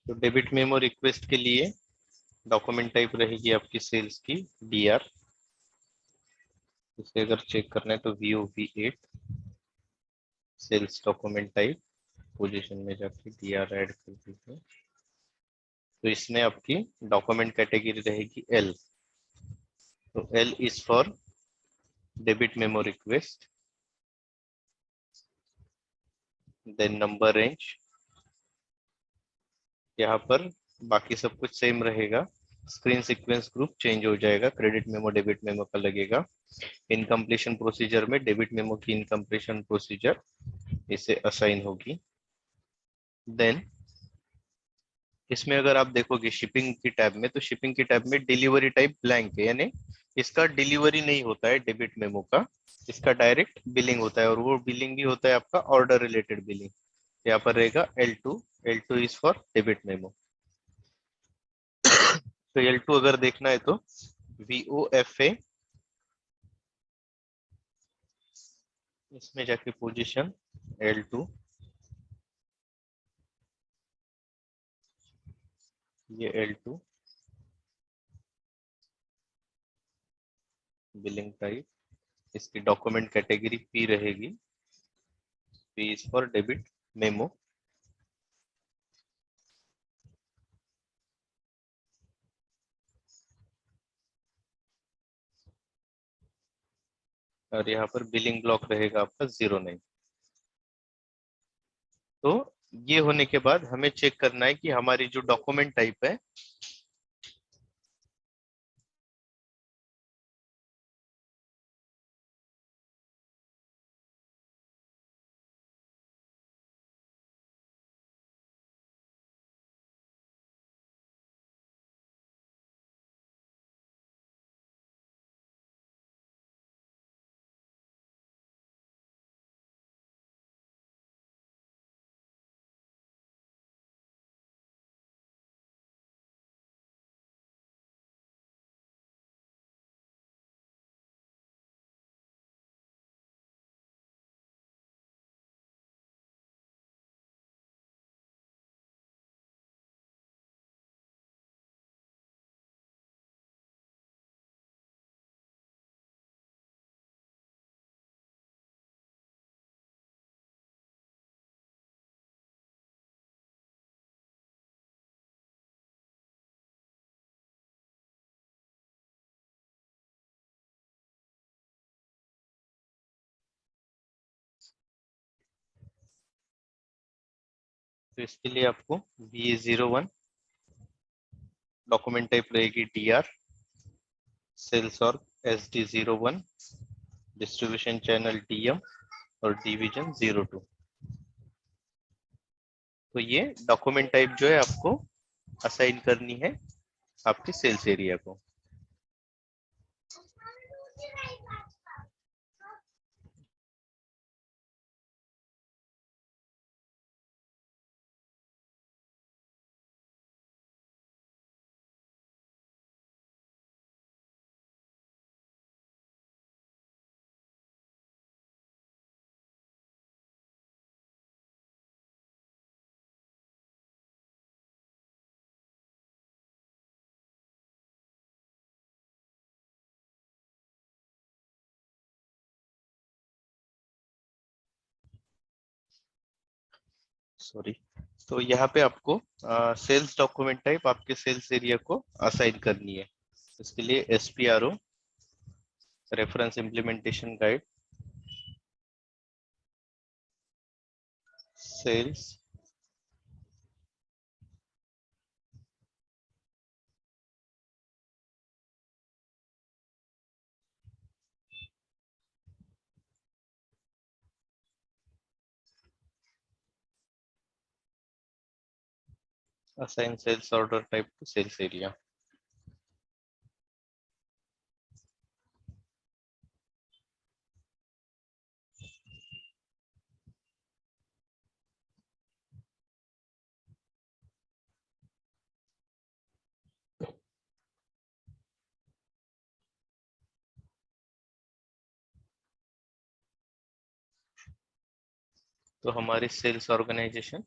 तो debit memo request के लिए डॉक्यूमेंट टाइप रहेगी आपकी सेल्स की डीआर। इसे अगर चेक करना है तो VOV8 sales document type, position में जाके डीआर ऐड कर दीजिए। तो इसमें आपकी डॉक्यूमेंट कैटेगरी रहेगी एल। तो L is for debit memo request, then number range. यहाँ पर बाकी सब कुछ सेम रहेगा, स्क्रीन सीक्वेंस ग्रुप चेंज हो जाएगा, क्रेडिट मेमो डेबिट मेमो का लगेगा। इनकम्प्लीशन प्रोसीजर में डेबिट मेमो की इनकम्प्लीशन प्रोसीजर इसे असाइन होगी। देन इसमें अगर आप देखोगे शिपिंग की टैब में, तो शिपिंग की टैब में डिलीवरी टाइप ब्लैंक है, यानी इसका डिलीवरी नहीं होता है डेबिट मेमो का, इसका डायरेक्ट बिलिंग होता है, और वो बिलिंग भी होता है आपका ऑर्डर रिलेटेड बिलिंग। यहाँ पर रहेगा L2। L2 is for debit memo. तो L2 अगर देखना है तो VOFA, इसमें जाके पोजीशन L2, ये L2 बिलिंग टाइप, इसकी डॉक्यूमेंट कैटेगरी P रहेगी। P is for debit memo. और यहाँ पर बिलिंग ब्लॉक रहेगा आपका 09। तो ये होने के बाद हमें चेक करना है कि हमारी जो डॉक्यूमेंट टाइप है, तो इसके लिए आपको VA01 डॉक्यूमेंट टाइप रहेगी DR, सेल्स और SD01, डिस्ट्रीब्यूशन चैनल DM, और डिवीजन 02। तो ये डॉक्यूमेंट टाइप जो है आपको असाइन करनी है आपके सेल्स एरिया को। सॉरी। तो यहाँ पे आपको सेल्स डॉक्यूमेंट टाइप आपके सेल्स एरिया को असाइन करनी है। इसके लिए SPRO, reference implementation guide, sales assign sales order type to sales area. तो हमारी सेल्स ऑर्गेनाइजेशन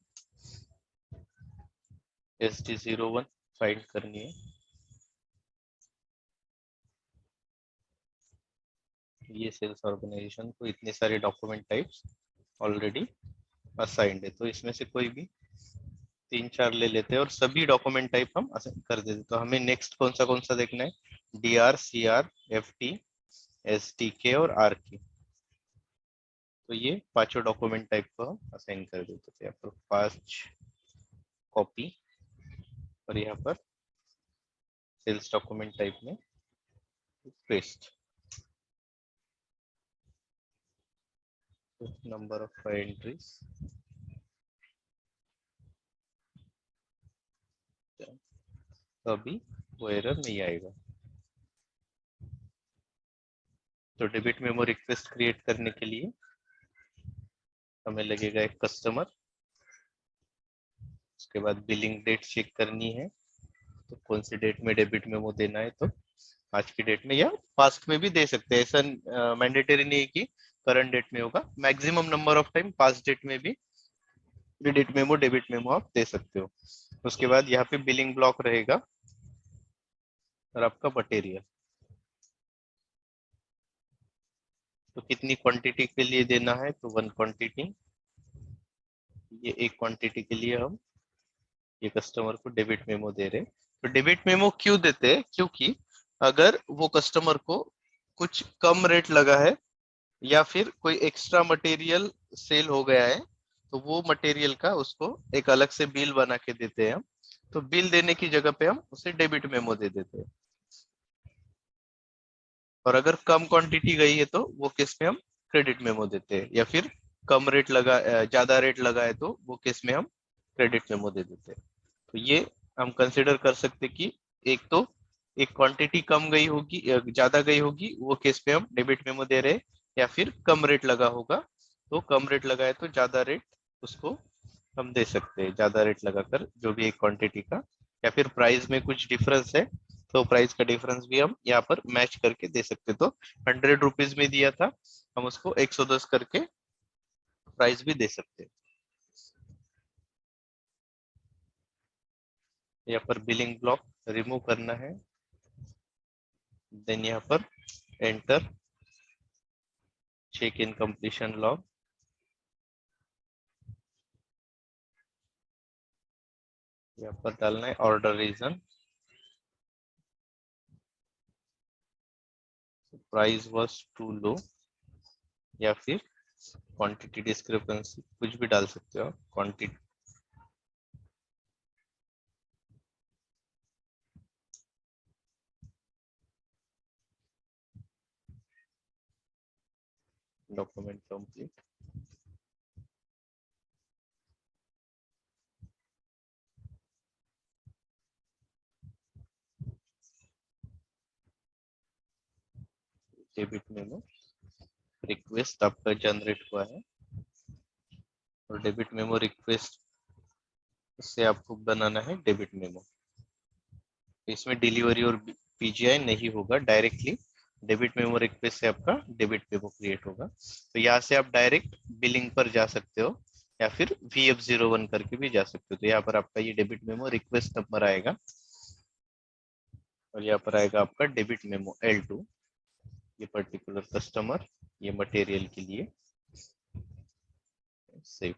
SD01 फाइंड करनी है। ये सेल्स ऑर्गेनाइजेशन को इतने सारे डॉक्यूमेंट टाइप्स ऑलरेडी असाइंड है, तो इसमें से कोई भी 3-4 ले लेते हैं और सभी डॉक्यूमेंट टाइप हम असाइन कर देते हैं। तो हमें नेक्स्ट कौन सा देखना है? DR, CR, FT, STK और RK। तो ये पांचों डॉक्यूमेंट टाइप को हम असाइन कर देते थे। यहाँ पर 5 कॉपी और यहाँ पर सेल्स डॉक्यूमेंट टाइप में पेस्ट। नंबर ऑफ एंट्रीज, तो अभी वो एरर नहीं आएगा। तो डेबिट मेमो रिक्वेस्ट क्रिएट करने के लिए हमें लगेगा एक कस्टमर, उसके बाद बिलिंग डेट चेक करनी है, तो कौन सी डेट में डेबिट मेमो देना है, तो आज की डेट में या पास्ट में भी दे सकते हैं। ऐसा मैंडेटरी नहीं है कि करंट डेट में होगा। Maximum number of time past date में भी क्रेडिट मेमो डेबिट मेमो आप दे सकते हो। उसके बाद यहाँ पे बिलिंग ब्लॉक रहेगा और आपका मटेरियल, तो कितनी क्वांटिटी के लिए देना है, तो 1 क्वांटिटी। ये एक क्वांटिटी के लिए हम ये कस्टमर को डेबिट मेमो दे रहे हैं। तो डेबिट मेमो क्यों देते हैं? क्योंकि अगर वो कस्टमर को कुछ कम रेट लगा है या फिर कोई एक्स्ट्रा मटेरियल सेल हो गया है, तो वो मटेरियल का उसको एक अलग से बिल बना के देते हैं हम। तो बिल देने की जगह पे हम उसे डेबिट मेमो दे देते हैं। और अगर कम क्वांटिटी गई है तो वो केस में हम क्रेडिट मेमो देते हैं, या फिर कम रेट लगा, ज्यादा रेट लगा है तो वो केस में हम क्रेडिट मेमो दे देते हैं। तो ये हम कंसिडर कर सकते कि एक तो एक क्वांटिटी कम गई होगी, ज्यादा गई होगी, वो केस पे हम डेबिट मेमो दे रहे हैं, या फिर कम रेट लगा होगा, तो कम रेट लगा है तो ज्यादा रेट उसको हम दे सकते हैं, ज्यादा रेट लगाकर जो भी एक क्वांटिटी का। या फिर प्राइस में कुछ डिफरेंस है तो प्राइस का डिफरेंस भी हम यहाँ पर मैच करके दे सकते। तो 100 रुपीज में दिया था, हम उसको 110 करके प्राइस भी दे सकते हैं। यहाँ पर बिलिंग ब्लॉक रिमूव करना है, देन यहाँ पर enter check in completion log, यहाँ पर डालना है order reason, price was too low, या फिर क्वांटिटी डिस्क्रिपेंसी, कुछ भी डाल सकते हो quantity. Document complete. Debit memo request आपका जनरेट हुआ है, और डेबिट मेमो रिक्वेस्ट से आपको बनाना है डेबिट मेमो। इसमें डिलीवरी और PGI नहीं होगा, डायरेक्टली डेबिट मेमो रिक्वेस्ट से आपका डेबिट मेमो क्रिएट होगा। तो यहाँ से आप डायरेक्ट बिलिंग पर जा सकते हो, या फिर VF01 करके भी जा सकते हो। तो यहाँ पर आपका ये डेबिट मेमो रिक्वेस्ट नंबर आएगा, और यहाँ पर आएगा आपका डेबिट मेमो L2, ये पर्टिकुलर कस्टमर, ये मटेरियल के लिए सेव।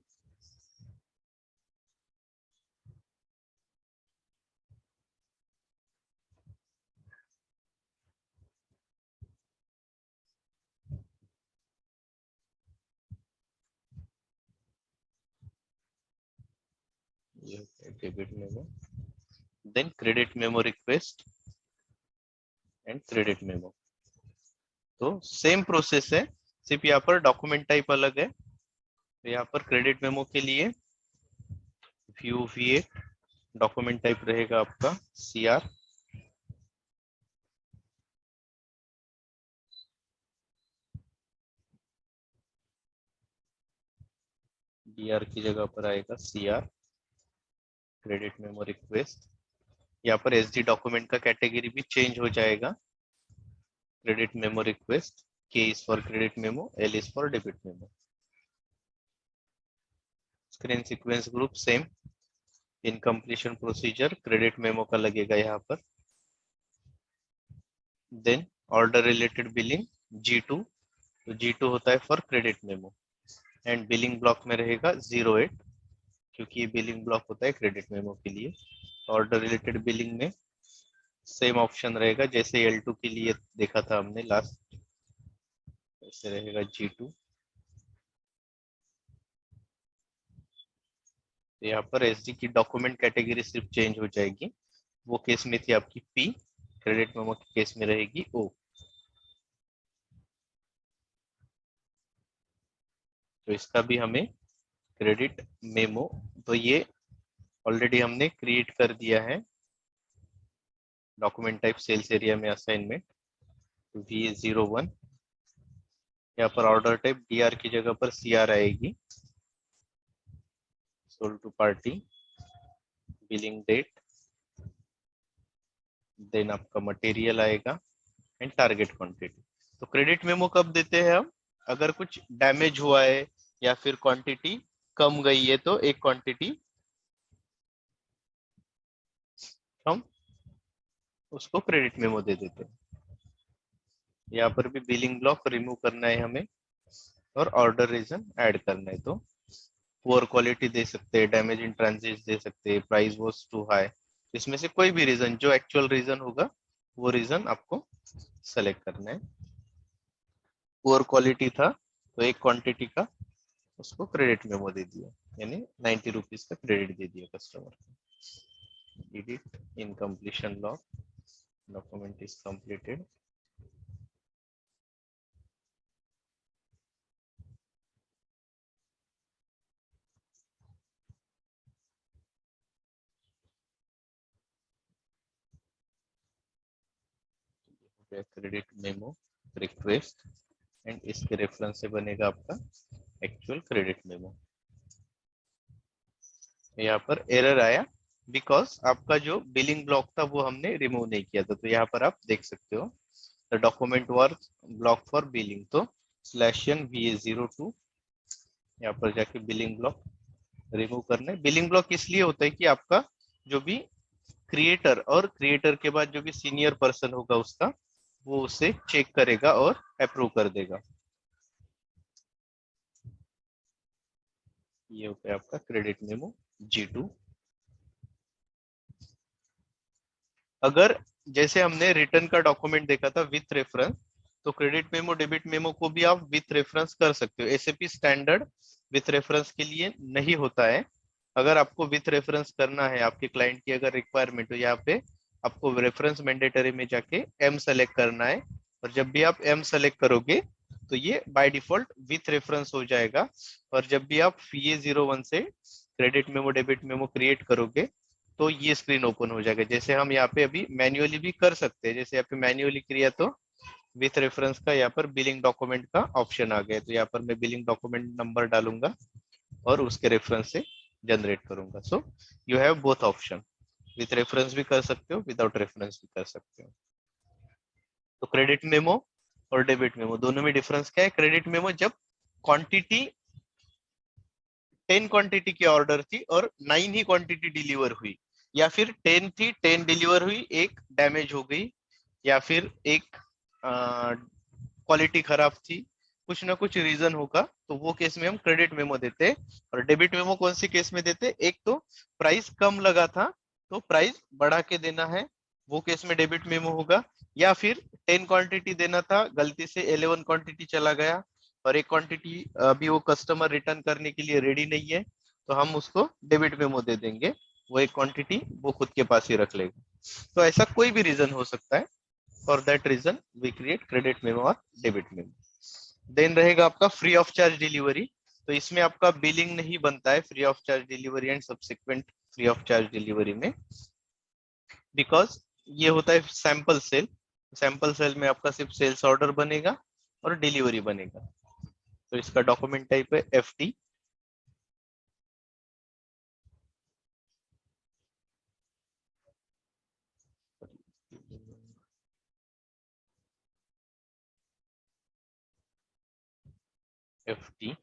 ये debit memo, then credit memo request and credit memo. तो सेम प्रोसेस है, सिर्फ यहाँ पर डॉक्यूमेंट टाइप अलग है। तो यहाँ पर क्रेडिट मेमो के लिए व्यू V8 डॉक्यूमेंट टाइप रहेगा आपका CR, DR की जगह पर आएगा CR क्रेडिट मेमो रिक्वेस्ट। यहाँ पर SD डॉक्यूमेंट का कैटेगरी भी चेंज हो जाएगा, credit memo request, K is for credit memo, L is for debit memo। Screen sequence group same, incompletion procedure credit memo का लगेगा यहाँ पर। Then order related billing G2, तो G2 होता है for credit memo and billing block में रहेगा 08, क्योंकि ये बिलिंग ब्लॉक होता है क्रेडिट मेमो के लिए। ऑर्डर रिलेटेड बिलिंग में सेम ऑप्शन रहेगा जैसे L2 के लिए देखा था हमने लास्ट, ऐसे रहेगा G2। तो यहाँ पर एसडी की डॉक्यूमेंट कैटेगरी सिर्फ चेंज हो जाएगी, वो केस में थी आपकी P, क्रेडिट मेमो के केस में रहेगी O। तो इसका भी हमें क्रेडिट मेमो, तो ये ऑलरेडी हमने क्रिएट कर दिया है डॉक्यूमेंट टाइप सेल्स एरिया में असाइनमेंट, तो VA01। यहाँ पर ऑर्डर टाइप DR की जगह पर CR आएगी, sold to party, billing date, then आपका मटेरियल आएगा एंड टारगेट क्वांटिटी। तो क्रेडिट मेमो कब देते हैं हम, अगर कुछ डैमेज हुआ है या फिर क्वांटिटी कम गई है तो एक क्वांटिटी हम उसको क्रेडिट मेमो दे देते हैं। यहाँ पर भी बिलिंग ब्लॉक रिमूव करना है हमें और ऑर्डर रीजन ऐड करना है, तो पुअर क्वालिटी दे सकते हैं, डैमेज इन ट्रांजिट दे सकते हैं, प्राइस वाज टू हाई, इसमें से कोई भी रीजन जो एक्चुअल रीजन होगा वो रीजन आपको सेलेक्ट करना है। पुअर क्वालिटी था तो एक क्वांटिटी का उसको क्रेडिट मेमो दे दिया, यानी 90 रुपीज का क्रेडिट दे दिया कस्टमर को। Edit in completion log, document is completed. Credit memo request and इसके रेफरेंस से बनेगा आपका एक्चुअल क्रेडिट मेमो। यहाँ पर एरर आया बिकॉज आपका जो बिलिंग ब्लॉक था वो हमने रिमूव नहीं किया था, तो यहाँ पर आप देख सकते हो the document work block for billing, तो /n VA02 यहाँ पर जाके बिलिंग ब्लॉक रिमूव करना है। बिलिंग ब्लॉक इसलिए होता है कि आपका जो भी क्रिएटर और क्रिएटर के बाद जो भी सीनियर पर्सन होगा उसका, वो उसे चेक करेगा और अप्रूव कर देगा। ये होता है आपका क्रेडिट मेमो G2। अगर जैसे हमने रिटर्न का डॉक्यूमेंट देखा था विथ रेफरेंस, तो क्रेडिट मेमो डेबिट मेमो को भी आप विथ रेफरेंस कर सकते हो। एसएपी स्टैंडर्ड विथ रेफरेंस के लिए नहीं होता है। अगर आपको विथ रेफरेंस करना है, आपके क्लाइंट की अगर रिक्वायरमेंट हो, यहाँ पे आपको रेफरेंस मैंडेटरी में जाके एम सेलेक्ट करना है, और जब भी आप एम सेलेक्ट करोगे तो ये बाय डिफॉल्ट विथ रेफरेंस हो जाएगा। और जब भी आप VA01 से credit memo debit memo create करोगे तो ये स्क्रीन ओपन हो जाएगा। जैसे हम यहाँ पे अभी मैन्युअली भी कर सकते हैं, जैसे यहाँ पे मैन्युअली किया तो विथ रेफरेंस का यहाँ पर बिलिंग डॉक्यूमेंट का ऑप्शन आ गया, तो यहाँ पर मैं बिलिंग डॉक्यूमेंट नंबर डालूंगा और उसके रेफरेंस से जनरेट करूंगा। So you have both option, with reference भी कर सकते हो, विदाउट रेफरेंस भी कर सकते हो। तो क्रेडिट मेमो और डेबिट मेमो दोनों में डिफरेंस क्या है, क्रेडिट मेमो जब क्वांटिटी 10 क्वांटिटी की ऑर्डर थी और 9 ही क्वांटिटी डिलीवर हुई, या फिर 10 थी 10 डिलीवर हुई, एक डैमेज हो गई, या फिर एक क्वालिटी खराब थी, कुछ ना कुछ रीजन होगा, तो वो केस में हम क्रेडिट मेमो देते हैं। और डेबिट मेमो कौन सी केस में देते हैं, एक तो प्राइस कम लगा था तो प्राइस बढ़ा के देना है, वो केस में डेबिट मेमो होगा। या फिर 10 क्वांटिटी देना था, गलती से 11 क्वांटिटी चला गया और एक क्वांटिटी अभी वो कस्टमर रिटर्न करने के लिए रेडी नहीं है, तो हम उसको डेबिट मेमो दे देंगे, वो एक क्वांटिटी वो खुद के पास ही रख लेगा। तो ऐसा कोई भी रीजन हो सकता है, for that reason we create credit memo और डेबिट मेमो। देन रहेगा आपका फ्री ऑफ चार्ज डिलीवरी, तो इसमें आपका बिलिंग नहीं बनता है free of charge delivery and subsequent free of charge delivery में, बिकॉज ये होता है सैंपल सेल। सैंपल सेल में आपका सिर्फ सेल्स ऑर्डर बनेगा और डिलीवरी बनेगा। तो इसका डॉक्यूमेंट टाइप है FT। FT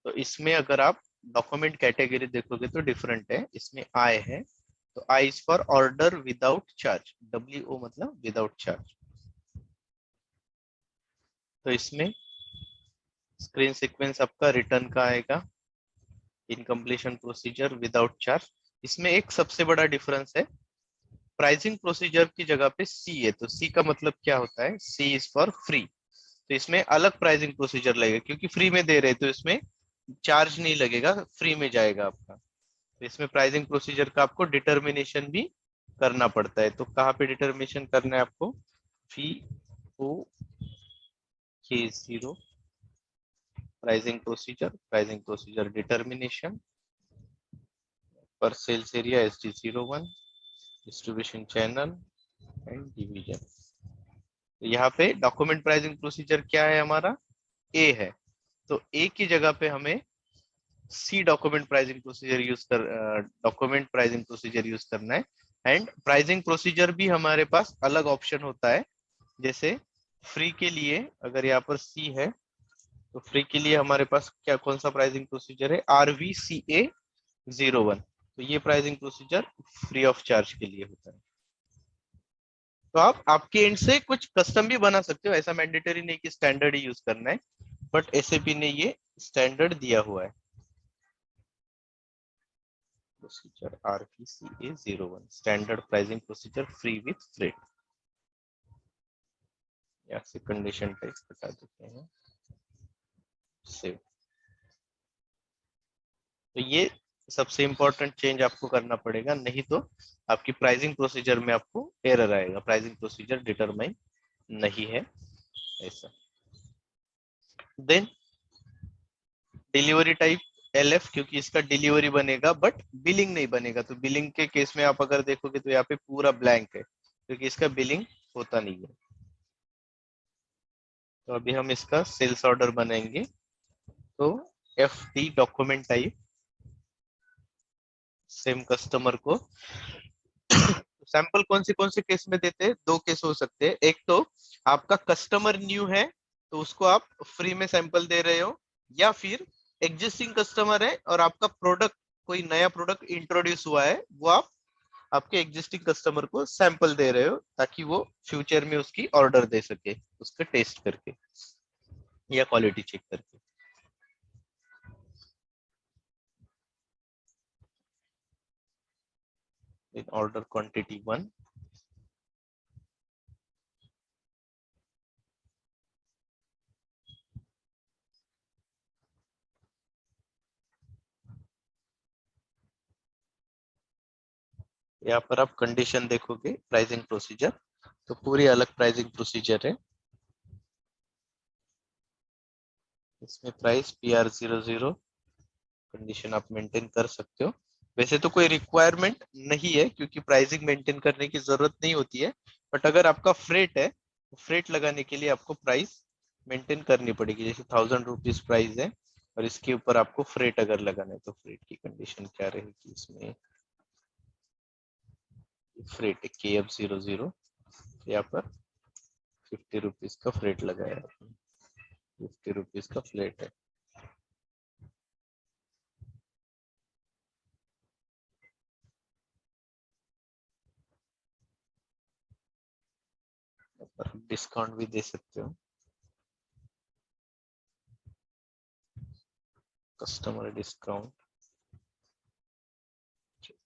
तो इसमें अगर आप डॉक्यूमेंट कैटेगरी देखोगे तो डिफरेंट है, इसमें आई है, तो I is for order without charge, WO मतलब विदाउट चार्ज। तो इसमें स्क्रीन सीक्वेंस आपका रिटर्न का आएगा, इनकम्प्लीशन प्रोसीजर विदाउट चार्ज। इसमें एक सबसे बड़ा डिफरेंस है, प्राइसिंग प्रोसीजर की जगह पे सी है, तो सी का मतलब क्या होता है, सी इज फॉर फ्री। तो इसमें अलग प्राइसिंग प्रोसीजर लगेगा, क्योंकि फ्री में दे रहे तो इसमें चार्ज नहीं लगेगा, फ्री में जाएगा आपका। तो इसमें प्राइसिंग प्रोसीजर का आपको डिटर्मिनेशन भी करना पड़ता है। तो कहाँ पे डिटर्मिनेशन करना है आपको, VOK0 प्राइसिंग प्रोसीजर डिटर्मिनेशन पर sales area SD01 distribution channel and division. तो यहाँ पे डॉक्यूमेंट प्राइसिंग प्रोसीजर क्या है हमारा, ए है, तो ए की जगह पे हमें सी डॉक्यूमेंट प्राइसिंग प्रोसीजर यूज करना है। एंड प्राइसिंग प्रोसीजर भी हमारे पास अलग ऑप्शन होता है, जैसे फ्री के लिए अगर यहाँ पर सी है, तो फ्री के लिए हमारे पास क्या कौन सा प्राइसिंग प्रोसीजर है, RVCA01। तो ये pricing procedure free of charge के लिए होता है। तो आप आपके एंड से कुछ कस्टम भी बना सकते हो, ऐसा मैंडेटरी नहीं कि स्टैंडर्ड ही यूज करना है, बट एसएपी ने ये स्टैंडर्ड दिया हुआ है। Procedure RVCA01 standard pricing procedure free with freight, या से कंडीशन टाइप बता देते हैं सेव। तो ये सबसे इंपॉर्टेंट चेंज आपको करना पड़ेगा, नहीं तो आपकी प्राइसिंग प्रोसीजर में आपको एरर आएगा, प्राइसिंग प्रोसीजर डिटरमाइन नहीं है ऐसा। देन डिलीवरी टाइप LF, क्योंकि इसका डिलीवरी बनेगा बट बिलिंग नहीं बनेगा। तो बिलिंग के केस में आप अगर देखोगे तो यहाँ पे पूरा ब्लैंक है, क्योंकि इसका बिलिंग होता नहीं है। तो अभी हम इसका सेल्स ऑर्डर बनाएंगे। तो FD document type, same customer को सैंपल कौन से केस में देते हैं, दो केस हो सकते हैं। एक तो आपका कस्टमर न्यू है तो उसको आप फ्री में सैंपल दे रहे हो, या फिर एग्जिस्टिंग कस्टमर है और आपका प्रोडक्ट, कोई नया प्रोडक्ट इंट्रोड्यूस हुआ है, वो आप आपके एग्जिस्टिंग कस्टमर को सैंपल दे रहे हो ताकि वो फ्यूचर में उसकी ऑर्डर दे सके, उसका टेस्ट करके या क्वालिटी चेक करके। इन ऑर्डर क्वांटिटी 1, यहाँ पर आप कंडीशन देखोगे प्राइसिंग प्रोसीजर, तो पूरी अलग प्राइसिंग प्रोसीजर है। इसमें प्राइस PR00 कंडीशन आप मेंटेन कर सकते हो। वैसे तो कोई रिक्वायरमेंट नहीं है, क्योंकि प्राइसिंग मेंटेन करने की जरूरत नहीं होती है, बट अगर आपका फ्रेट है, फ्रेट लगाने के लिए आपको प्राइस मेंटेन करनी पड़ेगी। जैसे 1000 रुपीज प्राइस है और इसके ऊपर आपको फ्रेट अगर लगाना है, तो फ्रेट की कंडीशन क्या रहेगी, इसमें फ्रेट KF00, यहाँ पर 50 रुपीज का फ्रेट लगाया, 50 रुपीज का फ्लेट है। डिस्काउंट भी दे सकते हो, कस्टमर डिस्काउंट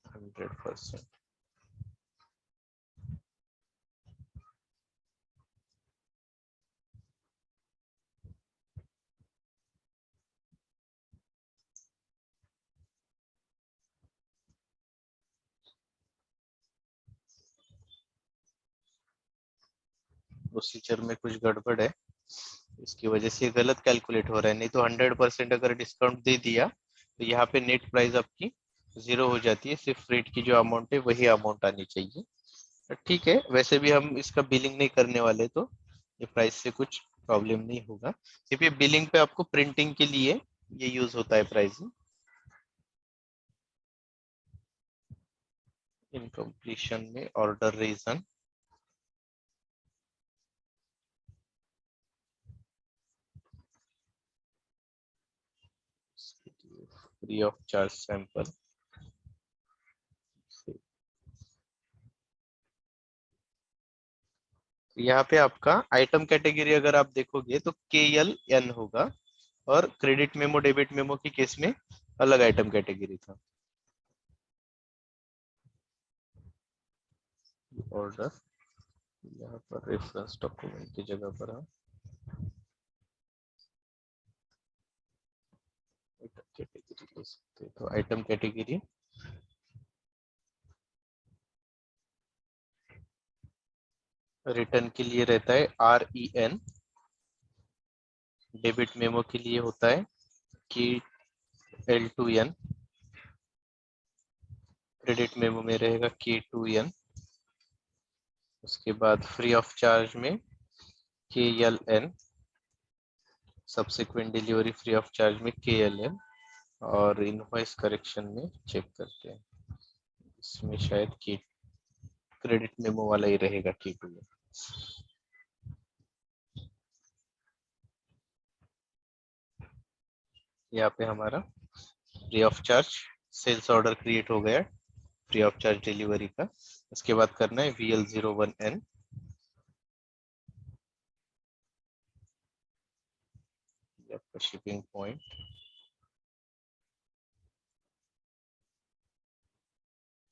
100%। प्रोसीजर में कुछ गड़बड़ है, इसकी वजह से गलत कैलकुलेट हो रहा है। नहीं तो 100% अगर डिस्काउंट दे दिया तो यहाँ पे नेट प्राइस आपकी 0 हो जाती है, सिर्फ फ्रेट की जो अमाउंट है वही अमाउंट आनी चाहिए। ठीक है, वैसे भी हम इसका बिलिंग नहीं करने वाले, तो ये प्राइस से कुछ प्रॉब्लम नहीं होगा। सिर्फ ये बिलिंग पे आपको प्रिंटिंग के लिए ये यूज होता है प्राइसिंग। इनकम्प्लीशन में order reason, free of charge sample. यहाँ पे आपका आइटम कैटेगरी अगर आप देखोगे तो KLN होगा, और क्रेडिट मेमो डेबिट मेमो की केस में अलग आइटम कैटेगरी था। ऑर्डर यहाँ पर रेफरेंस डॉक्यूमेंट की जगह पर हम कैटेगरी ले सकते हैं। तो आइटम कैटेगरी रिटर्न के लिए रहता है REN, डेबिट मेमो के लिए होता है KL2N, क्रेडिट मेमो में रहेगा K2N, उसके बाद फ्री ऑफ चार्ज में KLN, subsequent delivery free of charge में KLN, और इनवॉइस करेक्शन में चेक करते हैं, इसमें शायद की क्रेडिट मेमो वाला ही रहेगा K2N। यहाँ पे हमारा free of charge sales order create हो गया फ्री ऑफ चार्ज डिलीवरी का। उसके बाद करना है VL01N, आपका shipping point,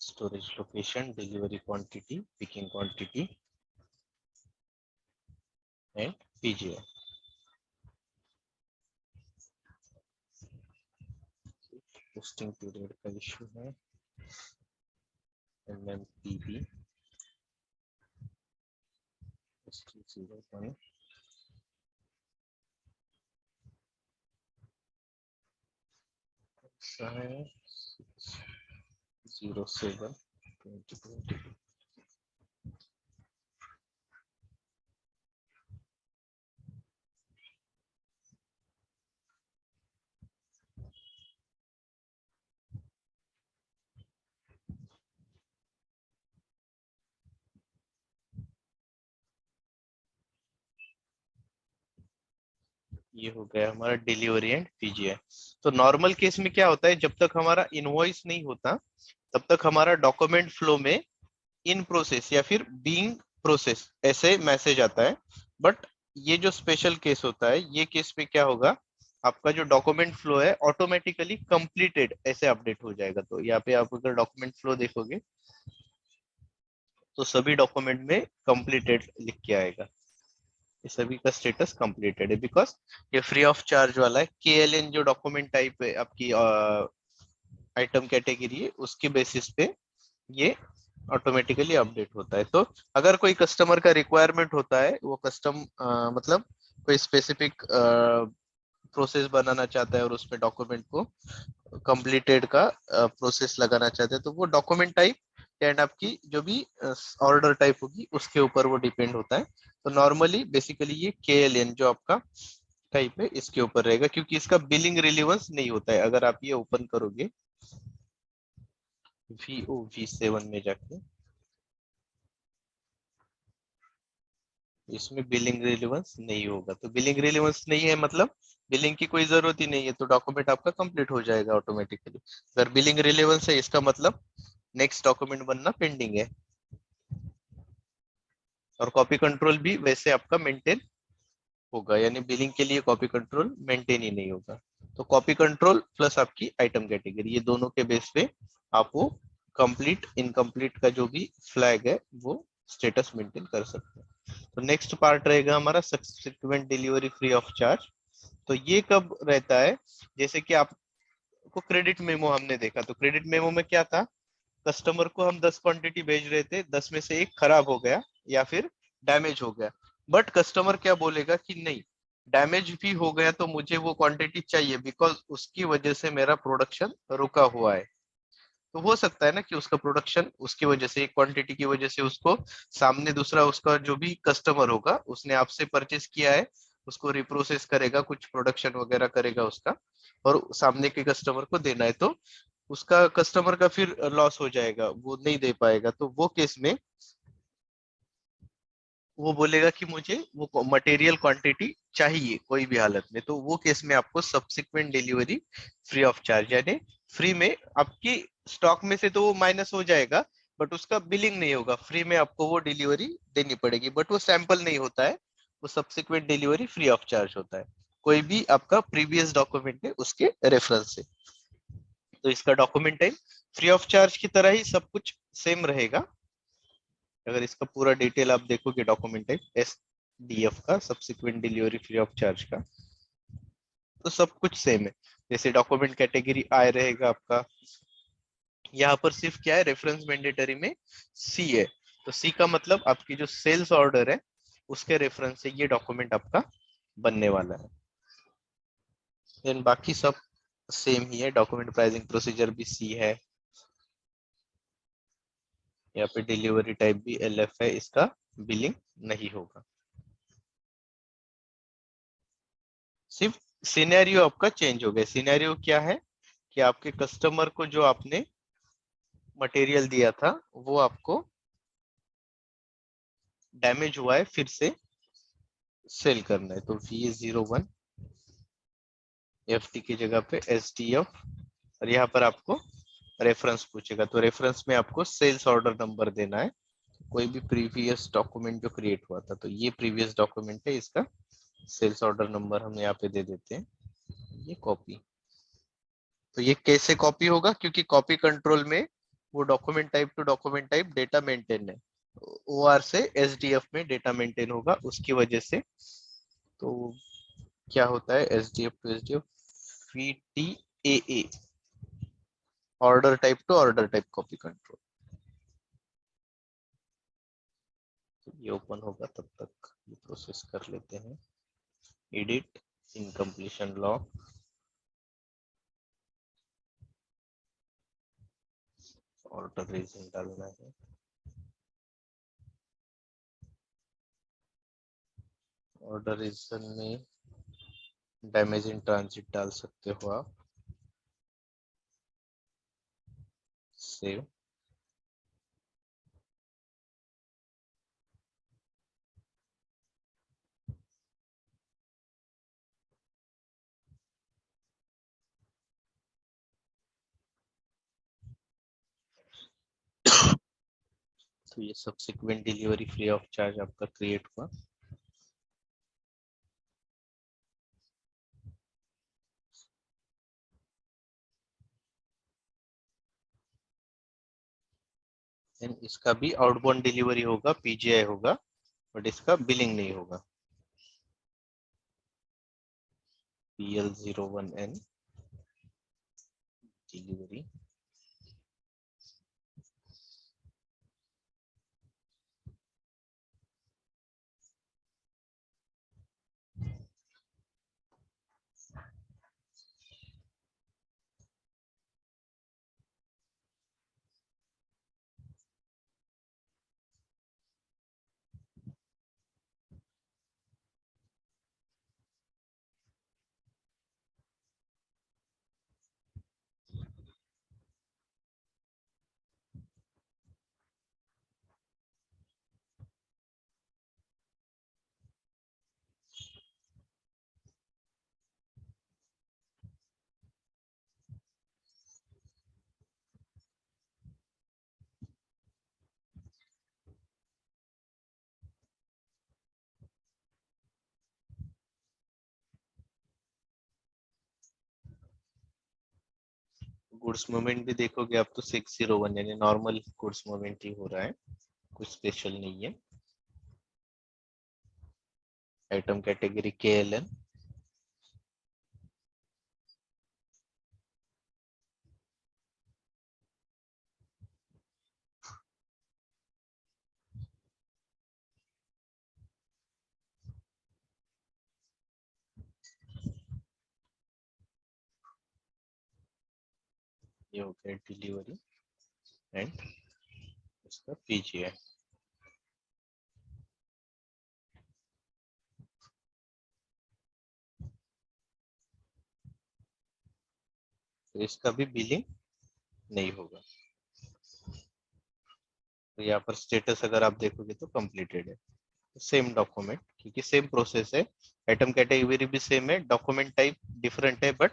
storage location, delivery quantity, picking quantity and PGI। Posting period का इशू है, MMPB ST01 है 07/2020। ये हो गया हमारा डिलीवरी एंड PGI। तो नॉर्मल केस में क्या होता है, जब तक हमारा इनवॉइस नहीं होता तब तक हमारा डॉक्यूमेंट फ्लो में इन प्रोसेस या फिर बीइंग प्रोसेस ऐसे मैसेज आता है। बट ये जो स्पेशल केस होता है, ये केस में क्या होगा, आपका जो डॉक्यूमेंट फ्लो है ऑटोमेटिकली कंप्लीटेड ऐसे अपडेट हो जाएगा। तो यहाँ पे आप अगर डॉक्यूमेंट फ्लो देखोगे तो सभी डॉक्यूमेंट में कंप्लीटेड लिख के आएगा, ये सभी का स्टेटस कंप्लीटेड है, बिकॉज ये फ्री ऑफ चार्ज वाला है। KLN जो डॉक्यूमेंट टाइप है आपकी आइटम कैटेगरी है, उसके बेसिस पे ये ऑटोमेटिकली अपडेट होता है। तो अगर कोई कस्टमर का रिक्वायरमेंट होता है, वो कस्टम मतलब कोई स्पेसिफिक प्रोसेस बनाना चाहता है और उसमें डॉक्यूमेंट को कंप्लीटेड का प्रोसेस लगाना चाहते हैं, तो वो डॉक्यूमेंट टाइप एंड आपकी जो भी ऑर्डर टाइप होगी उसके ऊपर वो डिपेंड होता है। तो नॉर्मली बेसिकली ये KLN जो आपका टाइप है इसके ऊपर रहेगा, क्योंकि इसका बिलिंग रिलीवेंस नहीं होता है। अगर आप ये ओपन करोगे VOV7 में जाके, इसमें बिलिंग रिलीवेंस नहीं होगा। तो बिलिंग रिलीवेंस नहीं है मतलब बिलिंग की कोई जरूरत ही नहीं है, तो डॉक्यूमेंट आपका कंप्लीट हो जाएगा ऑटोमेटिकली। अगर बिलिंग रिलीवेंस है इसका मतलब नेक्स्ट डॉक्यूमेंट बनना पेंडिंग है। और कॉपी कंट्रोल भी वैसे आपका मेंटेन होगा, यानी बिलिंग के लिए कॉपी कंट्रोल मेंटेन ही नहीं होगा। तो कॉपी कंट्रोल प्लस आपकी आइटम कैटेगरी, ये दोनों के बेस पे आप वो कंप्लीट इनकम्प्लीट का जो भी फ्लैग है वो स्टेटस मेंटेन कर सकते हैं। तो नेक्स्ट पार्ट रहेगा हमारा subsequent delivery free of charge. तो ये कब रहता है, जैसे कि आपको क्रेडिट मेमो हमने देखा, तो क्रेडिट मेमो में क्या था, कस्टमर को हम 10 क्वांटिटी भेज रहे थे, 10 में से एक खराब हो गया या फिर डैमेज हो गया। बट कस्टमर क्या बोलेगा कि नहीं, डैमेज भी हो गया तो मुझे वो क्वांटिटी चाहिए, बिकॉज उसकी वजह से मेरा प्रोडक्शन रुका हुआ है। तो हो सकता है ना कि उसका प्रोडक्शन उसकी वजह से, एक क्वांटिटी की वजह से उसको सामने दूसरा उसका जो भी कस्टमर होगा उसने आपसे परचेस किया है, उसको रिप्रोसेस करेगा, कुछ प्रोडक्शन वगैरह करेगा उसका, और सामने के कस्टमर को देना है, तो उसका कस्टमर का फिर लॉस हो जाएगा, वो नहीं दे पाएगा। तो वो केस में वो बोलेगा कि मुझे वो मटेरियल क्वांटिटी चाहिए कोई भी हालत में, तो वो केस में आपको subsequent delivery free of charge, यानी फ्री में आपकी स्टॉक में से तो वो माइनस हो जाएगा, बट उसका बिलिंग नहीं होगा, फ्री में आपको वो डिलीवरी देनी पड़ेगी, बट वो सैंपल नहीं होता है, वो subsequent delivery free of charge होता है, कोई भी आपका प्रीवियस डॉक्यूमेंट है उसके रेफरेंस से। तो इसका document time free of charge की तरह ही सब कुछ सेम रहेगा। अगर इसका पूरा डिटेल आप देखोगे डॉक्यूमेंट टाइप SDF का, subsequent delivery free of charge का, तो सब कुछ सेम है। जैसे डॉक्यूमेंट कैटेगरी आई रहेगा आपका, यहाँ पर सिर्फ क्या है, रेफरेंस मैंडेटरी में सी है, तो सी का मतलब आपकी जो सेल्स ऑर्डर है उसके रेफरेंस से ये डॉक्यूमेंट आपका बनने वाला है। देन बाकी सब सेम ही है, डॉक्यूमेंट प्राइसिंग प्रोसीजर भी सी है, यहाँ पे डिलीवरी टाइप भी LF है, इसका बिलिंग नहीं होगा। सिर्फ सिनेरियो आपका चेंज हो गया। सिनेरियो क्या है कि आपके कस्टमर को जो आपने मटेरियल दिया था वो आपको डैमेज हुआ है, फिर से सेल करना है, तो VA01 FT की जगह पे SDF, और यहाँ पर आपको रेफरेंस पूछेगा, तो रेफरेंस में आपको सेल्स ऑर्डर नंबर देना है, कोई भी प्रीवियस डॉक्यूमेंट जो क्रिएट हुआ था, तो ये प्रीवियस डॉक्यूमेंट है, इसका सेल्स ऑर्डर नंबर हम यहाँ पे दे देते हैं, ये कॉपी। तो ये कैसे कॉपी होगा, क्योंकि कॉपी कंट्रोल में वो document type to document type data maintain है, OR से SDF में डेटा मेंटेन होगा, उसकी वजह से। तो क्या होता है SDF to SDF, VTAA, order type to order type copy control. तो ये ओपन होगा, तब तक ये प्रोसेस कर लेते हैं। Edit incompletion log, order reason डालना है, ऑर्डर रीजन में डैमेज इन ट्रांजिट डाल सकते हो आप, सेव। तो ये subsequent delivery free of charge आपका क्रिएट हुआ। एंड इसका भी आउटबाउंड डिलीवरी होगा, PGI होगा, बट इसका बिलिंग नहीं होगा। PL01N डिलीवरी, गुड्स मूवमेंट भी देखोगे आप तो 601, यानी नॉर्मल गुड्स मूवमेंट ही हो रहा है, कुछ स्पेशल नहीं है। आइटम कैटेगरी KLN, ये हो गया डिलीवरी, एंड इसका PGI। तो इसका भी बिलिंग नहीं होगा। तो यहाँ पर स्टेटस अगर आप देखोगे तो कंप्लीटेड है। सेम डॉक्यूमेंट, क्योंकि सेम प्रोसेस है, आइटम कैटेगरी भी सेम है, डॉक्यूमेंट टाइप डिफरेंट है, बट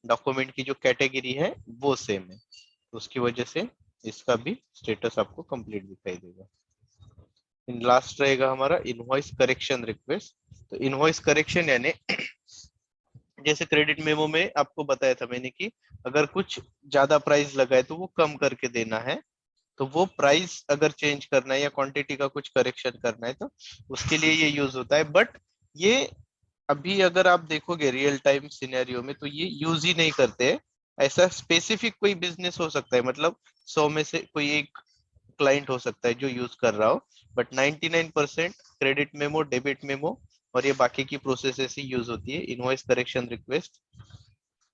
डॉक्यूमेंट की जो कैटेगरी है वो सेम है, तो उसकी वजह से इसका भी स्टेटस आपको कंप्लीट दिखाई देगा। लास्ट रहेगा हमारा इनवॉइस करेक्शन रिक्वेस्ट। तो इनवॉइस करेक्शन यानी जैसे क्रेडिट मेमो में आपको बताया था मैंने कि अगर कुछ ज्यादा प्राइस लगा है तो वो कम करके देना है, तो वो प्राइस अगर चेंज करना है या क्वांटिटी का कुछ करेक्शन करना है तो उसके लिए ये यूज होता है। बट ये अभी अगर आप देखोगे रियल टाइम सिनेरियो में तो ये यूज ही नहीं करते हैं। ऐसा स्पेसिफिक कोई बिजनेस हो सकता है, मतलब 100 में से कोई एक क्लाइंट हो सकता है जो यूज कर रहा हो, but 99% credit memo, debit memo और ये बाकी की प्रोसेस ऐसी यूज होती है। इनवॉइस करेक्शन रिक्वेस्ट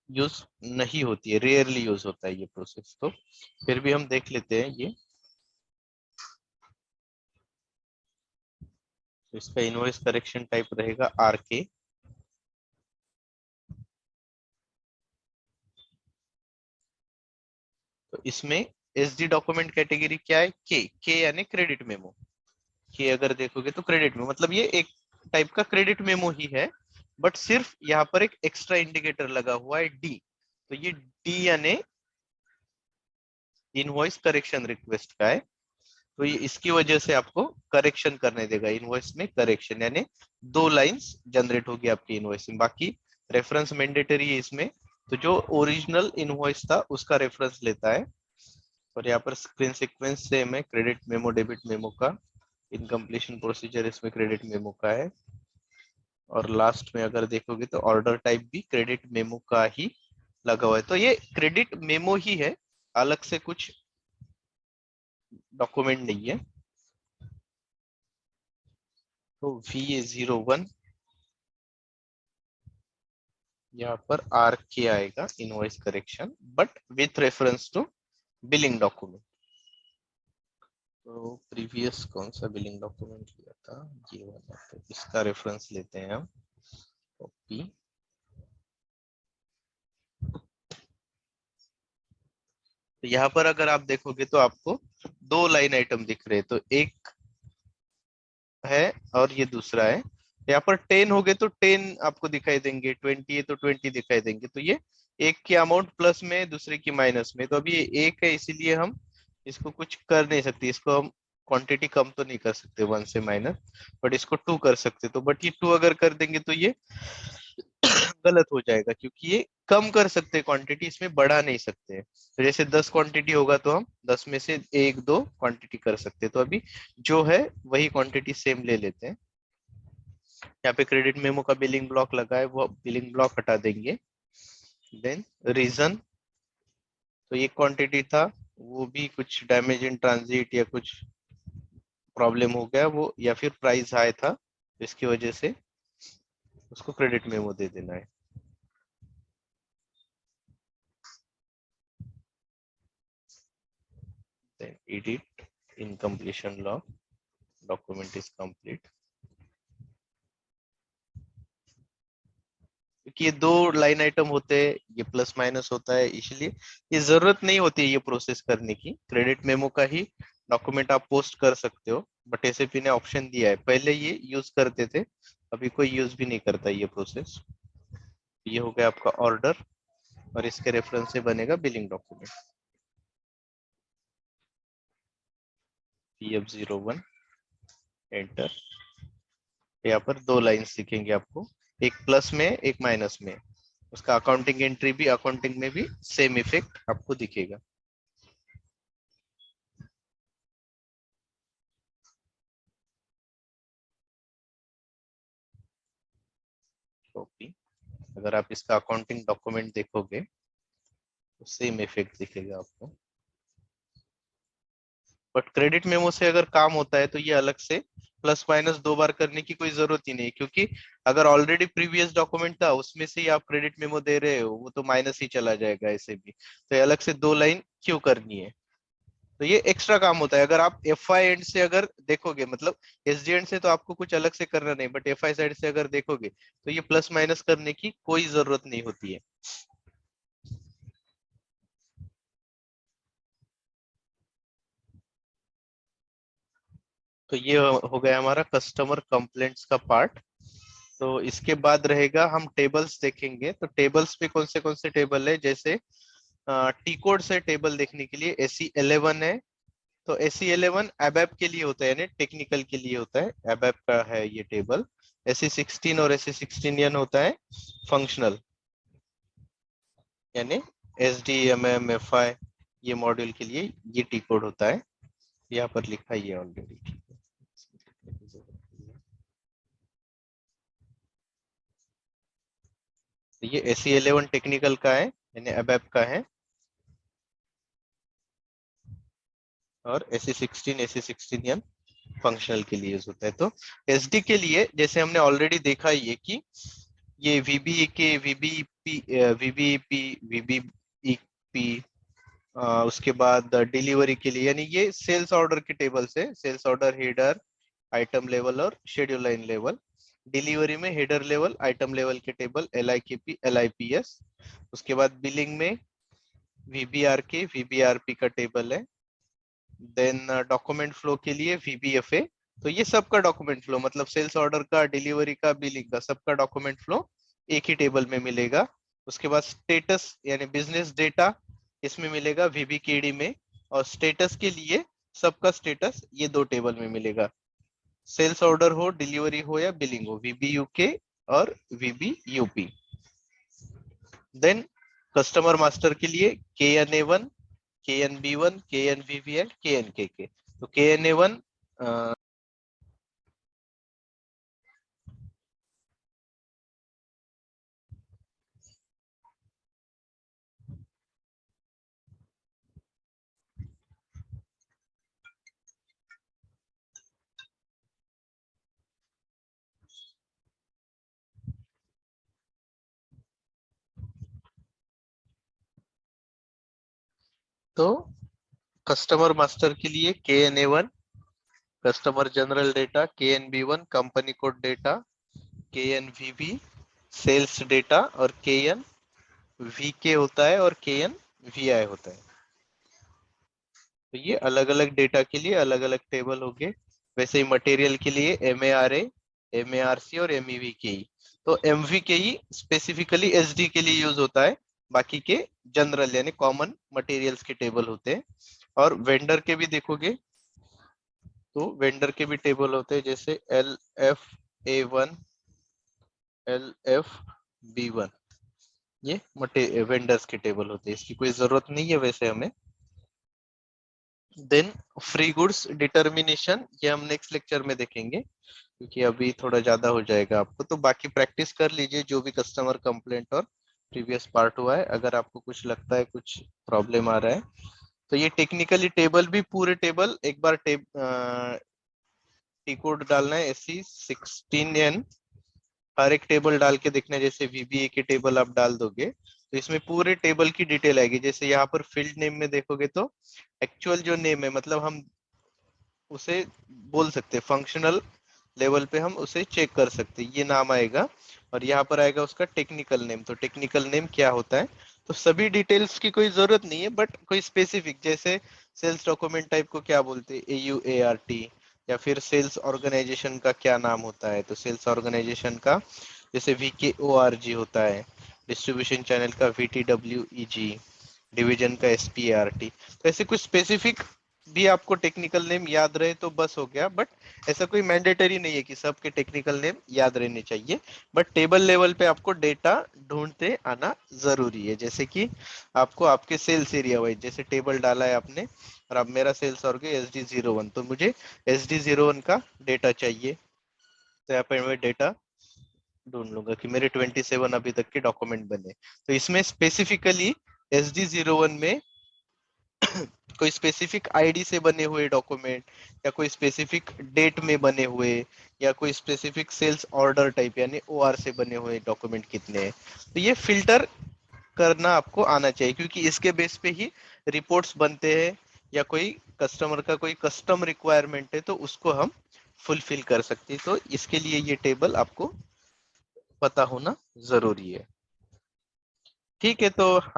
यूज नहीं होती है, रेयरली यूज होता है ये प्रोसेस। तो फिर भी हम देख लेते हैं ये। तो इसका इनवॉइस करेक्शन टाइप रहेगा आरके। तो इसमें एसडी डॉक्यूमेंट कैटेगरी क्या है, के यानी क्रेडिट मेमो। के अगर देखोगे तो क्रेडिट में मतलब ये एक टाइप का क्रेडिट मेमो ही है, बट सिर्फ यहाँ पर एक एक्स्ट्रा इंडिकेटर लगा हुआ है डी। तो ये डी यानी इनवॉइस करेक्शन रिक्वेस्ट का है। तो ये इसकी वजह से आपको करेक्शन करने देगा, इनवॉइस में करेक्शन यानी 2 लाइंस जनरेट होगी आपकी इनवॉइस में। बाकी रेफरेंस मैंडेटरी है इसमें, तो जो ओरिजिनल इनवॉइस था उसका रेफरेंस लेता है। और यहाँ पर स्क्रीन सीक्वेंस सेम है क्रेडिट मेमो डेबिट मेमो का। इनकम्प्लीशन प्रोसीजर इसमें क्रेडिट मेमो का है। और लास्ट में अगर देखोगे तो ऑर्डर टाइप भी क्रेडिट मेमो का ही लगा हुआ है। तो ये क्रेडिट मेमो ही है, अलग से कुछ डॉक्यूमेंट नहीं है। तो VA01 यहाँ पर आर के आएगा invoice correction, but with reference to billing document. तो प्रीवियस कौन सा बिलिंग डॉक्यूमेंट लिया था, ये वाला, तो इसका रेफरेंस लेते हैं हम। कॉपी। तो यहाँ पर अगर आप देखोगे तो आपको 2 लाइन आइटम दिख रहे हैं, तो एक है और ये दूसरा है। यहाँ पर 10 हो गए तो 10 आपको दिखाई देंगे, 20 है तो 20 दिखाई देंगे। तो ये एक की अमाउंट प्लस में दूसरे की माइनस में, तो अभी ये एक है इसीलिए हम इसको कुछ कर नहीं सकते, इसको हम क्वांटिटी कम तो नहीं कर सकते 1 से माइनस, बट इसको 2 कर सकते। तो बट ये 2 अगर कर देंगे तो ये गलत हो जाएगा, क्योंकि ये कम कर सकते हैं क्वांटिटी, इसमें बढ़ा नहीं सकते। तो जैसे 10 क्वांटिटी होगा तो हम 10 में से 1 2 क्वांटिटी कर सकते हैं। तो अभी जो है वही क्वांटिटी सेम ले लेते हैं। यहाँ पे क्रेडिट मेमो का बिलिंग ब्लॉक लगा है, वो बिलिंग ब्लॉक हटा देंगे। देन रीजन, तो ये क्वांटिटी था, वो भी कुछ डैमेज इन ट्रांजिट या कुछ प्रॉब्लम हो गया वो, या फिर प्राइस हाई था, इसकी वजह से उसको क्रेडिट मेमो दे देना है। Then edit incompletion log, document is complete. क्योंकि ये 2 लाइन आइटम होते हैं, ये प्लस माइनस होता है, इसलिए ये जरूरत नहीं होती है ये प्रोसेस करने की। क्रेडिट मेमो का ही डॉक्यूमेंट आप पोस्ट कर सकते हो, बट एसएपी ने ऑप्शन दिया है, पहले ये यूज करते थे, अभी कोई यूज भी नहीं करता ये प्रोसेस। ये हो गया आपका ऑर्डर, और इसके रेफरेंस से बनेगा बिलिंग डॉक्यूमेंट। PF01 enter. यहाँ पर 2 लाइन्स दिखेंगे आपको, एक प्लस में एक माइनस में। उसका अकाउंटिंग एंट्री भी, अकाउंटिंग में भी सेम इफेक्ट आपको दिखेगा। कॉपी। अगर आप इसका अकाउंटिंग डॉक्यूमेंट देखोगे तो सेम इफेक्ट दिखेगा आपको। बट क्रेडिट मेमो से अगर काम होता है तो ये अलग से प्लस माइनस 2 बार करने की कोई जरूरत ही नहीं है, क्योंकि अगर ऑलरेडी प्रीवियस डॉक्यूमेंट था उसमें से ही आप क्रेडिट मेमो दे रहे हो, वो तो माइनस ही चला जाएगा ऐसे भी। तो ये अलग से 2 लाइन क्यों करनी है। तो ये एक्स्ट्रा काम होता है। अगर आप एफ आई एंड से अगर देखोगे, मतलब एस डी एंड से तो आपको कुछ अलग से करना नहीं, बट एफ आई साइड से अगर देखोगे तो ये प्लस माइनस करने की कोई जरूरत नहीं होती है। तो ये हो गया हमारा कस्टमर कंप्लेंट्स का पार्ट। तो इसके बाद रहेगा हम टेबल्स देखेंगे। तो टेबल्स पे कौन से टेबल है, जैसे टी कोड से टेबल देखने के लिए SE11 है। तो SE11 एबैप के लिए होता है, यानी टेक्निकल के लिए होता है, एबैप का है ये टेबल। SE16 और SE16N होता है फंक्शनल, यानी SDMM FI ये मॉड्यूल के लिए ये टी कोड होता है। यहाँ पर लिखा ही है ऑलरेडी। तो ये SE11 टेक्निकल का है, यानी एबैप का है, और SE16 फंक्शनल के लिए यूज होता है। तो SD के लिए जैसे हमने ऑलरेडी देखा ही है कि ये VBEK, VBEP, VBEP, उसके बाद डिलीवरी के लिए, यानी ये सेल्स ऑर्डर के टेबल से, sales order, header, item level और शेड्यूल लाइन लेवल। डिलीवरी में हेडर लेवल, आइटम लेवल के टेबल LIKP, LIPS। उसके बाद बिलिंग में VBRK, VBRP का टेबल है। देन डॉक्यूमेंट फ्लो के लिए VBFA। तो ये सबका डॉक्यूमेंट फ्लो, मतलब सेल्स ऑर्डर का, डिलीवरी का, बिलिंग का, सबका डॉक्यूमेंट फ्लो एक ही टेबल में मिलेगा। उसके बाद स्टेटस यानी बिजनेस डेटा इसमें मिलेगा VBKD में, और स्टेटस के लिए सबका स्टेटस ये दो टेबल में मिलेगा। सेल्स ऑर्डर हो, डिलीवरी हो या बिलिंग हो, VBUK और VBUP। देन कस्टमर मास्टर के लिए KNA1, KNB1, KNVB and KNKK। तो KNA1 तो कस्टमर मास्टर के लिए KNA1 customer general data, KNB1 company code data, KNVB sales data, और KNVK होता है और KNVI होता है। तो ये अलग अलग डेटा के लिए अलग अलग टेबल होंगे। वैसे ही मटेरियल के लिए MARA, MARC और MEVKE। तो MVKE स्पेसिफिकली SD के लिए यूज होता है, बाकी के जनरल यानी कॉमन मटेरियल्स के टेबल होते हैं। और वेंडर के भी देखोगे तो वेंडर के भी टेबल होते हैं, जैसे LFA1, LFB1, ये वेंडर्स के टेबल होते हैं। इसकी कोई जरूरत नहीं है वैसे हमें। देन फ्री गुड्स डिटर्मिनेशन, ये हम नेक्स्ट लेक्चर में देखेंगे, क्योंकि अभी थोड़ा ज्यादा हो जाएगा आपको। तो बाकी प्रैक्टिस कर लीजिए जो भी कस्टमर कंप्लेंट और प्रीवियस पार्ट हुआ है। अगर आपको कुछ लगता है कुछ प्रॉब्लम आ रहा है, तो ये टेक्निकली टेबल भी पूरे टेबल एक बार टी कोड डालना है SE16N, हर एक टेबल डाल के देखना है। जैसे VBA के टेबल आप डाल दोगे तो इसमें पूरे टेबल की डिटेल आएगी। जैसे यहाँ पर फील्ड नेम में देखोगे तो एक्चुअल जो नेम है, मतलब हम उसे बोल सकते हैं फंक्शनल लेवल पे, हम उसे चेक कर सकते हैं, ये नाम आएगा। और यहाँ पर आएगा उसका टेक्निकल नेम। तो टेक्निकल नेम क्या होता है, तो सभी डिटेल्स की कोई जरूरत नहीं है, बट कोई स्पेसिफिक, जैसे सेल्स डॉक्यूमेंट टाइप को क्या बोलते हैं, AUART, या फिर सेल्स ऑर्गेनाइजेशन का क्या नाम होता है, तो सेल्स ऑर्गेनाइजेशन का जैसे VKORG होता है, डिस्ट्रीब्यूशन चैनल का VTWEG, डिवीजन का SPART। तो ऐसे कुछ स्पेसिफिक भी आपको टेक्निकल नेम याद रहे तो बस हो गया, बट ऐसा कोई मैंडेटरी नहीं है कि सबके टेक्निकल नेम याद रहने चाहिए। बट टेबल लेवल पे आपको डेटा ढूंढते आना जरूरी है। जैसे कि आपको आपके सेल्स एरिया वाइज, जैसे टेबल डाला है आपने, और अब मेरा सेल्स और SD01, तो मुझे SD01 का डेटा चाहिए। तो यहाँ पे मैं डेटा ढूंढ लूंगा कि मेरे 27 अभी तक के डॉक्यूमेंट बने। तो इसमें स्पेसिफिकली SD01 में कोई स्पेसिफिक आईडी से बने हुए डॉक्यूमेंट, या कोई स्पेसिफिक डेट में बने हुए, या कोई स्पेसिफिक सेल्स ऑर्डर टाइप यानी OR से बने हुए डॉक्यूमेंट कितने हैं, तो ये फिल्टर करना आपको आना चाहिए, क्योंकि इसके बेस पे ही रिपोर्ट्स बनते हैं, या कोई कस्टमर का कोई कस्टम रिक्वायरमेंट है तो उसको हम फुलफिल कर सकते हैं। तो इसके लिए ये टेबल आपको पता होना जरूरी है। ठीक है, तो आज